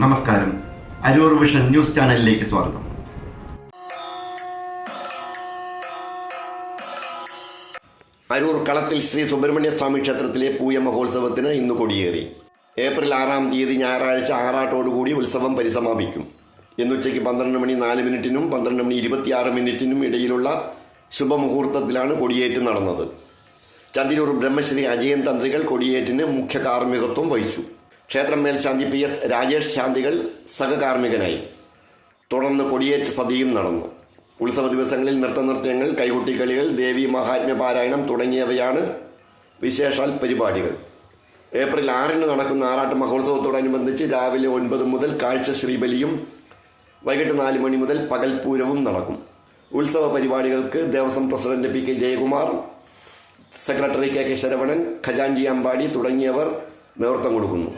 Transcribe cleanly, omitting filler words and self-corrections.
നമസ്കാരം. Aroor vision news ചാനലിലേക്ക് സ്വാഗതം. അരൂർ കളത്തിൽ ശ്രീ സുബ്രഹ്മണ്യ സ്വാമി ക്ഷേത്രത്തിലെ പൂയ മഹോത്സവത്തിന് ഇന്ന് കൊടിയേറി. ഏപ്രിൽ 6-ാം തീയതി ഞായറാഴ്ച ആറാട്ടോടുകൂടി ഉത്സവം പരിസമാപിക്കും. ഇന്നുച്ചയ്ക്ക് 12:04 12:26 ഇടയിലുള്ള ശുഭമുഹൂർത്തത്തിലാണ് കൊടിയേറ്റ് നടന്നത്. ചന്തിരൂർ ബ്രഹ്മശ്രീ അജയൻ തന്ത്രികൾ കൊടിയേറ്റിന് മുഖ്യ കാർമ്മികത്വം വഹിച്ചു. ക്ഷേത്രം മേൽശാന്തി PS രാജേഷ് ശാന്തികൾ സഹകാർമ്മികനായി. തുടർന്ന് കൊടിയേറ്റ് സതിയും നടന്നു. ഉത്സവ ദിവസങ്ങളിൽ നൃത്തനൃത്യങ്ങൾ, കൈകൊട്ടിക്കളികൾ, ദേവി മഹാത്മ്യ പാരായണം തുടങ്ങിയവയാണ് വിശേഷാൽ പരിപാടികൾ. ഏപ്രിൽ 6-ന് നടക്കുന്ന ആറാട്ട് മഹോത്സവത്തോടനുബന്ധിച്ച് രാവിലെ 9 മുതൽ കാഴ്ച ശ്രീബലിയും വൈകിട്ട് 4 മണി മുതൽ പകൽപൂരവും നടക്കും. ഉത്സവ പരിപാടികൾക്ക് Devaswom president PK Jayakumar, secretary KK Saravanan, ഖജാൻജി അമ്പാടി തുടങ്ങിയവർ നേതൃത്വം കൊടുക്കുന്നു.